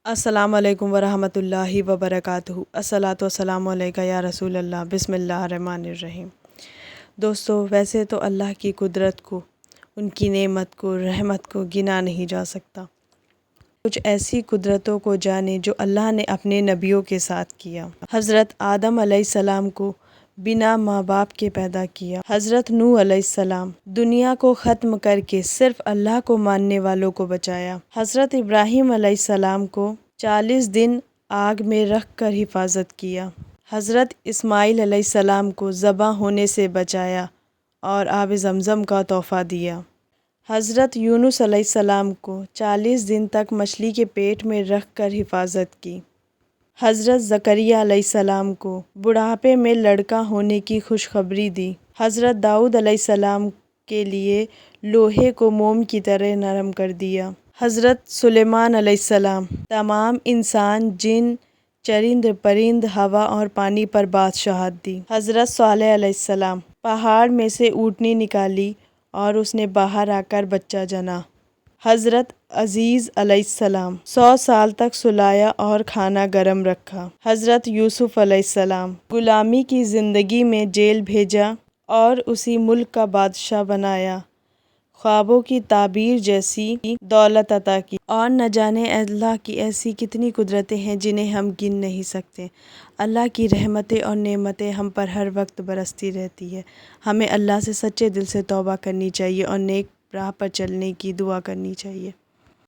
السلام علیکم ورحمۃ اللہ وبرکاتہ۔ الصلاۃ والسلام علیکہ یا رسول اللہ۔ بسم اللہ الرحمن الرحیم۔ دوستو، ویسے تو اللہ کی قدرت کو، ان کی نعمت کو، رحمت کو گنا نہیں جا سکتا۔ کچھ ایسی قدرتوں کو جانیں جو اللہ نے اپنے نبیوں کے ساتھ کیا۔ حضرت آدم علیہ السلام کو بنا ماں باپ کے پیدا کیا۔ حضرت نوح علیہ السلام دنیا کو ختم کر کے صرف اللہ کو ماننے والوں کو بچایا۔ حضرت ابراہیم علیہ السلام کو 40 دن آگ میں رکھ کر حفاظت کیا۔ حضرت اسماعیل علیہ السلام کو ذبح ہونے سے بچایا اور آب زمزم کا تحفہ دیا۔ حضرت یونس علیہ السلام کو 40 دن تک مچھلی کے پیٹ میں رکھ کر حفاظت کی۔ حضرت زکریا علیہ السلام کو بڑھاپے میں لڑکا ہونے کی خوشخبری دی۔ حضرت داؤد علیہ السلام کے لیے لوہے کو موم کی طرح نرم کر دیا۔ حضرت سلیمان علیہ السلام تمام انسان، جن، چرند پرند، ہوا اور پانی پر بادشاہت دی۔ حضرت صالح علیہ السلام پہاڑ میں سے اونٹنی نکالی اور اس نے باہر آ کر بچہ جنا۔ حضرت عزیر علیہ السلام 100 سال تک سلایا اور کھانا گرم رکھا۔ حضرت یوسف علیہ السلام غلامی کی زندگی میں جیل بھیجا اور اسی ملک کا بادشاہ بنایا، خوابوں کی تعبیر جیسی دولت عطا کی، اور نہ جانے اللہ کی ایسی کتنی قدرتیں ہیں جنہیں ہم گن نہیں سکتے۔ اللہ کی رحمتیں اور نعمتیں ہم پر ہر وقت برستی رہتی ہے۔ ہمیں اللہ سے سچے دل سے توبہ کرنی چاہیے اور نیک راہ پر چلنے کی دعا کرنی چاہیے۔